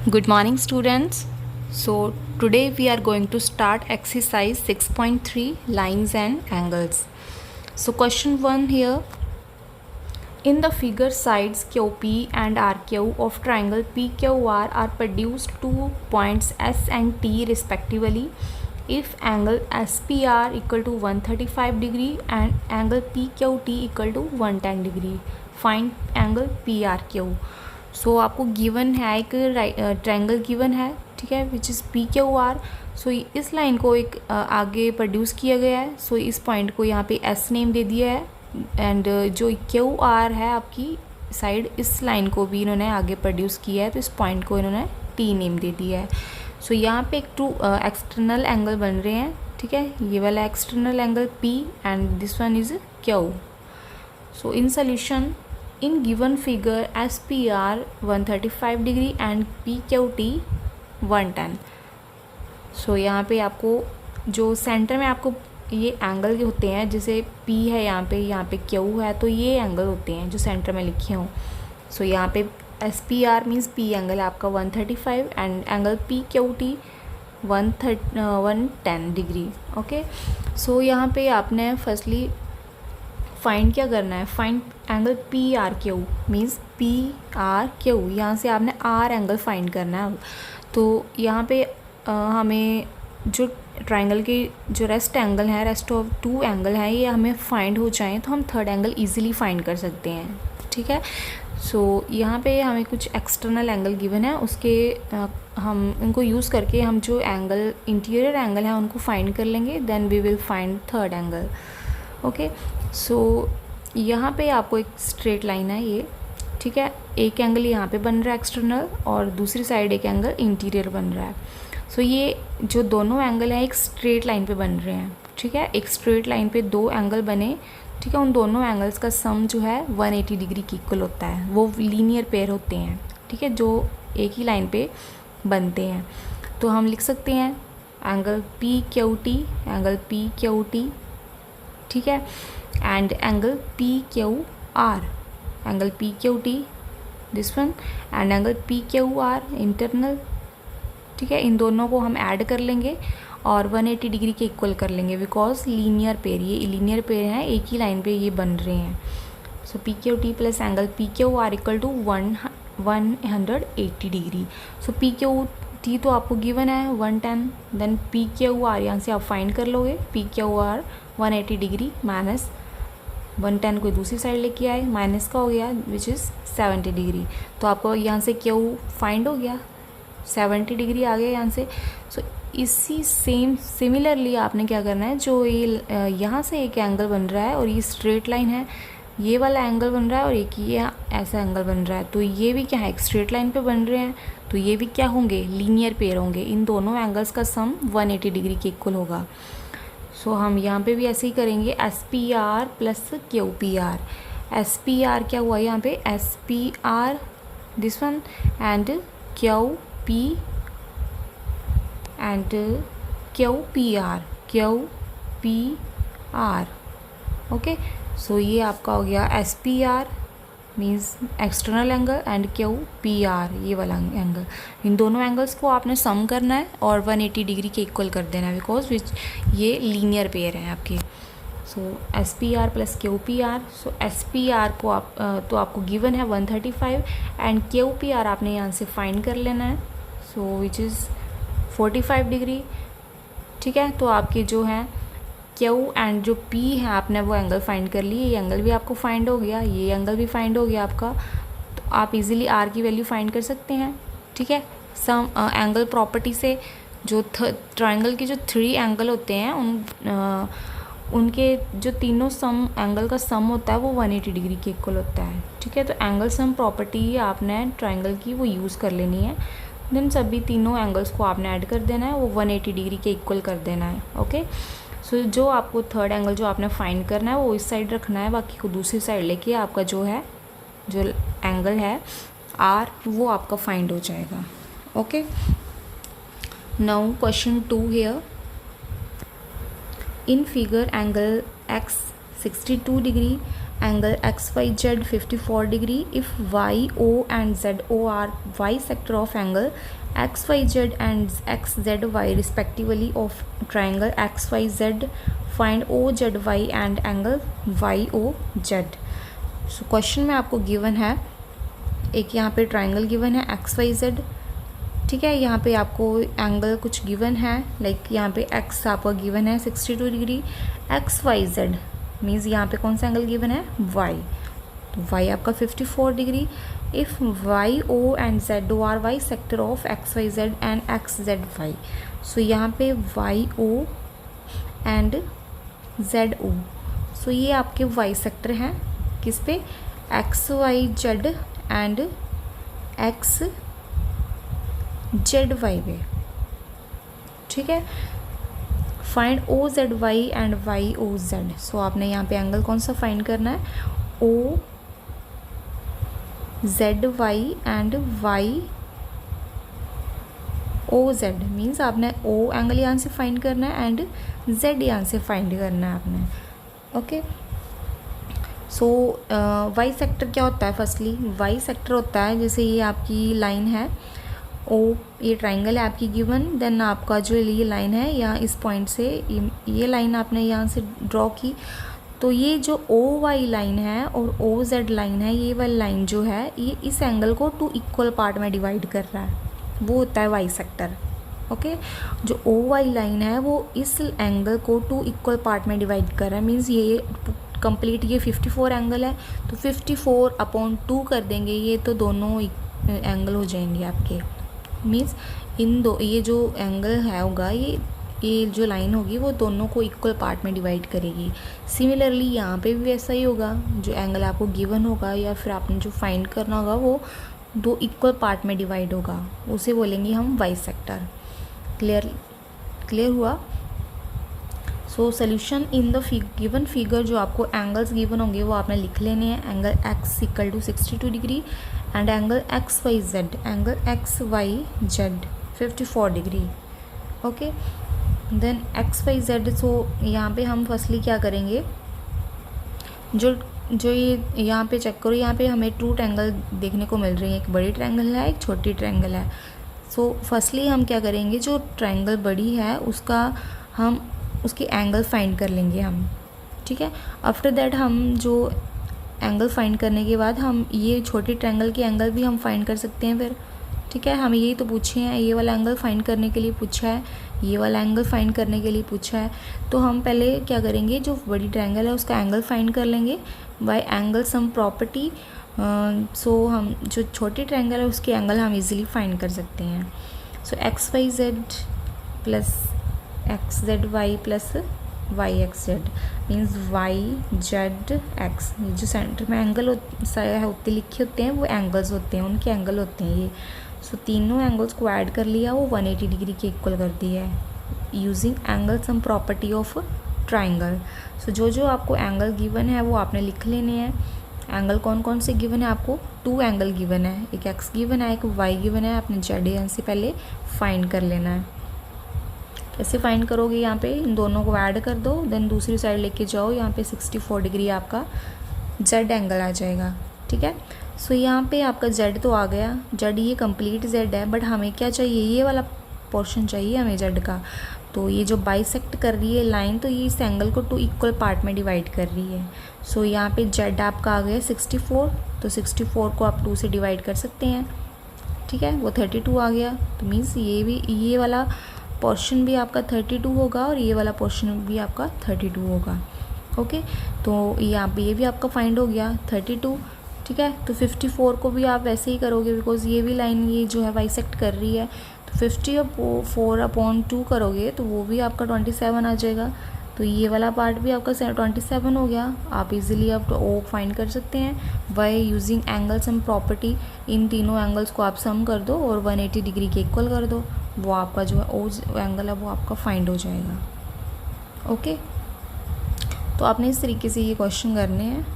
Good morning, students. So, today we are going to start exercise 6.3 lines and angles. So, question 1 here. In the figure, sides QP and RQ of triangle PQR are produced 2 points S and T respectively. If angle SPR equal to 135 degree and angle PQT equal to 110 degree, find angle PRQ. सो आपको given है एक triangle given है, ठीक है, which is P Q R. So इस line को एक आगे प्रोड्यूस किया गया है. सो इस पॉइंट को यहाँ पे एस नेम दे दिया है एंड जो क्यू आर है आपकी साइड, इस लाइन को भी इन्होंने आगे प्रोड्यूस किया है, तो इस पॉइंट को इन्होंने टी नेम दे दिया है. सो यहाँ पे एक टू एक्सटर्नल एंगल बन रहे हैं, ठीक है. ये वाला external angle P and this one is Q. So in solution, in given figure SPR 135 degree and PQT 110. सो यहाँ पे आपको जो सेंटर में आपको ये एंगल होते हैं, जैसे P है यहाँ पे Q है, तो ये एंगल होते हैं जो सेंटर में लिखे हों. सो यहाँ पे SPR मीन्स P एंगल आपका 135 and angle PQT 110 degree. Okay. So यहाँ पे आपने फर्स्टली फाइंड क्या करना है, find angle P R Q means P R Q. यहाँ से आपने आर एंगल फाइंड करना है. तो यहाँ पे हमें जो ट्रायंगल के जो रेस्ट एंगल है, रेस्ट ऑफ टू एंगल हैं, ये हमें फाइंड हो जाएं तो हम थर्ड एंगल इजीली फाइंड कर सकते हैं, ठीक है. सो यहाँ पे हमें कुछ एक्सटर्नल एंगल गिवन है, उसके हम उनको यूज़ करके हम जो एंगल इंटीरियर एंगल है उनको फाइंड कर लेंगे. Then we will find third angle. Okay. So यहाँ पे आपको एक स्ट्रेट लाइन है ये, ठीक है. एक एंगल यहाँ पे बन रहा है एक्सटर्नल और दूसरी साइड एक एंगल इंटीरियर बन रहा है. सो ये जो दोनों एंगल हैं एक स्ट्रेट लाइन पे बन रहे हैं, ठीक है. एक स्ट्रेट लाइन पे दो एंगल बने, ठीक है. उन दोनों एंगल्स का सम जो है 180 डिग्री की इक्वल होता है. वो लीनियर पेयर होते हैं, ठीक है, जो एक ही लाइन पे बनते हैं. तो हम लिख सकते हैं angle P Q T, angle P Q T, ठीक है, and angle P Q are, angle P Q T this one, and angle P Q are internal, ठीक है. इन दोनों को हम ऐड कर लेंगे और 180 डिग्री के इक्वल कर लेंगे, बिकॉज लीनियर पेयर, ये लीनियर पेयर हैं, एक ही लाइन पे ये बन रहे हैं. So P Q T plus angle P Q R equal to 180 degree. So P Q T तो आपको गिवन है 110, देन पी क्यू आर यहाँ से आप फाइंड कर लोगे. P Q are 180 degree minus 110 को दूसरी साइड लेके आए, माइनस का हो गया विच इज़ 70 डिग्री. तो आपको यहाँ से क्यू फाइंड हो गया, 70 डिग्री आ गया यहाँ से. सो इसी सिमिलरली आपने क्या करना है, जो ये यहाँ से एक एंगल बन रहा है और ये स्ट्रेट लाइन है, ये वाला एंगल बन रहा है और एक ये ऐसा एंगल बन रहा है, तो ये भी क्या है, एक स्ट्रेट लाइन पे बन रहे हैं, तो ये भी क्या होंगे, लीनियर पेयर होंगे. इन दोनों एंगल्स का सम 180 डिग्री के इक्वल होगा. सो हम यहाँ पे भी ऐसे ही करेंगे, S P R plus Q P R. S P R क्या हुआ यहाँ पे, S P R this one and Q P and Q P R, Q P R. Okay. So ये आपका हो गया S P R means external angle and Q P R ये वाला एंगल. इन दोनों एंगल्स को आपने सम करना है और 180 डिग्री के इक्वल कर देना है, बिकॉज विच ये लीनियर पेयर हैं आपके. So S P R plus Q P R. So S P R को आप तो आपको गिवन है 135 एंड क्यू पी आर आपने यहाँ से फाइंड कर लेना है. सो विच इज़ 45 डिग्री, ठीक है. तो आपके जो हैं क्यू एंड जो पी है आपने वो एंगल फाइंड कर लिए, ये एंगल भी आपको फाइंड हो गया, ये एंगल भी फाइंड हो गया आपका. तो आप इजीली आर की वैल्यू फाइंड कर सकते हैं, ठीक है. सम एंगल प्रॉपर्टी से जो ट्रायंगल के जो 3 एंगल होते हैं उनके जो तीनों सम एंगल का सम होता है वो 180 डिग्री के इक्वल होता है, ठीक है. तो एंगल सम प्रॉपर्टी आपने ट्रायंगल की वो यूज़ कर लेनी है. देन सभी तीनों एंगल्स को आपने ऐड कर देना है, वो 180 डिग्री के इक्वल कर देना है. ओके. सो जो आपको थर्ड एंगल जो आपने फाइंड करना है वो इस साइड रखना है, बाकी को दूसरी साइड लेके आपका जो है जो एंगल है आर वो आपका फाइंड हो जाएगा. Okay. Now question 2 here. In figure angle x 62 degree, angle XYZ 54 degree if YO and ZO are bisector of angle XYZ and XZY respectively of triangle XYZ. Find OZY and angle YOZ. So question में आपको given है, एक यहाँ पे triangle given है XYZ, ठीक है, यहाँ पे आपको एंगल कुछ गिवन है, लाइक यहाँ पे x आपका गिवन है 62 डिग्री, XYZ मीन्स यहाँ पे कौन सा एंगल गिवन है y, तो y आपका 54 degree if YO and ZO are Y sector of XYZ and XZY. So यहाँ पे YO एंड ZO, सो ये आपके y सेक्टर हैं किस पे, XYZ एंड XZY पे, ठीक है. Find OZY and YOZ. सो आपने यहाँ पे एंगल कौन सा फाइंड करना है, OZY एंड YOZ मीन्स आपने O एंगल यहाँ से फाइंड करना है एंड Z यहाँ से फाइंड करना है आपने. ओके, सो वाई सेक्टर क्या होता है, फर्स्टली वाई सेक्टर होता है जैसे ये आपकी लाइन है ओ, ये ट्राइंगल है आपकी गिवन, देन आपका जो ये लाइन है यहाँ इस पॉइंट से ये लाइन आपने यहाँ से ड्रॉ की, तो ये जो ओ वाई लाइन है और ओ जेड लाइन है, ये वाली लाइन जो है ये इस एंगल को 2 इक्वल पार्ट में डिवाइड कर रहा है, वो होता है वाई सेक्टर. ओके, जो ओ वाई लाइन है वो इस एंगल को 2 इक्वल पार्ट में डिवाइड कर रहा है, मीन्स ये कंप्लीट ये 54 एंगल है तो 54/2 कर देंगे, ये तो दोनों एंगल हो जाएंगे आपके, मीन्स इन दो ये जो एंगल है होगा ये जो लाइन होगी वो दोनों को इक्वल पार्ट में डिवाइड करेगी. सिमिलरली यहाँ पे भी वैसा ही होगा, जो एंगल आपको गिवन होगा या फिर आपने जो फाइंड करना होगा वो 2 इक्वल पार्ट में डिवाइड होगा, उसे बोलेंगे हम वाई सेक्टर. क्लियर हुआ. So solution in the given figure, जो आपको एंगल्स गिवन होंगे वो आपने लिख लेने हैं. Angle x equal to 62 degree and angle XYZ, angle XYZ 54 degree. Okay, then XYZ. So यहाँ पे हम फर्स्टली क्या करेंगे, जो ये यहाँ पे चेक करो, यहाँ पे हमें 2 ट्रायंगल देखने को मिल रही है, एक बड़ी ट्रायंगल है एक छोटी ट्रायंगल है. सो फर्स्टली हम क्या करेंगे, जो ट्रायंगल बड़ी है उसके एंगल फाइंड कर लेंगे हम, ठीक है. आफ्टर दैट हम जो एंगल फाइंड करने के बाद हम ये छोटी ट्रायंगल के एंगल भी हम फाइंड कर सकते हैं फिर, ठीक है. हमें यही तो पूछे हैं, ये वाला एंगल फाइंड करने के लिए पूछा है, ये वाला एंगल फाइंड करने के लिए पूछा है, तो हम पहले क्या करेंगे, जो बड़ी ट्रायंगल है उसका एंगल फाइंड कर लेंगे बाय एंगल सम प्रॉपर्टी. सो हम जो छोटी ट्रायंगल है उसके एंगल हम इजीली फाइंड कर सकते हैं. सो XYZ plus XZY plus YXZ means YZX. जो सेंटर में एंगल होते लिखे होते हैं वो एंगल्स होते हैं, उनके एंगल होते हैं ये. सो तीनों एंगल्स को ऐड कर लिया, वो 180 डिग्री के इक्वल कर दिया है using angle sum property of triangle. So जो आपको एंगल गिवन है वो आपने लिख लेने हैं. एंगल कौन कौन से गिवन है आपको, 2 एंगल गिवन है, एक x गिवन है एक y गिवन है. आपने ZN से पहले फाइंड कर लेना है. कैसे फाइंड करोगे, यहाँ पे इन दोनों को ऐड कर दो, देन दूसरी साइड लेके जाओ, यहाँ पे 64 डिग्री आपका Z एंगल आ जाएगा, ठीक है. सो यहाँ पे आपका Z तो आ गया, Z ये कंप्लीट Z है, बट हमें क्या चाहिए, ये वाला पोर्शन चाहिए हमें Z का. तो ये जो बाइसेक्ट कर रही है लाइन, तो ये इस एंगल को 2 इक्वल पार्ट में डिवाइड कर रही है. सो यहाँ पे Z आपका आ गया 64, तो 64 को आप 2 से डिवाइड कर सकते हैं, ठीक है, वो 32 आ गया. तो मीन्स ये वाला पोर्शन भी आपका 32 होगा और ये वाला पोर्शन भी आपका 32 होगा. ओके, तो यहाँ पे ये भी आपका फाइंड हो गया 32, ठीक है. तो 54 को भी आप वैसे ही करोगे, बिकॉज ये भी लाइन ये जो है बाइसेक्ट कर रही है, तो 54/2 करोगे तो वो भी आपका 27 आ जाएगा. तो ये वाला पार्ट भी आपका 27 हो गया. आप इजीली आप ओ फाइंड कर सकते हैं by using angle sum property. इन तीनों एंगल्स को आप सम कर दो और 180 डिग्री के इक्वल कर दो, वो आपका जो है ओ एंगल है वो आपका फाइंड हो जाएगा. ओके, तो आपने इस तरीके से ये क्वेश्चन करने हैं.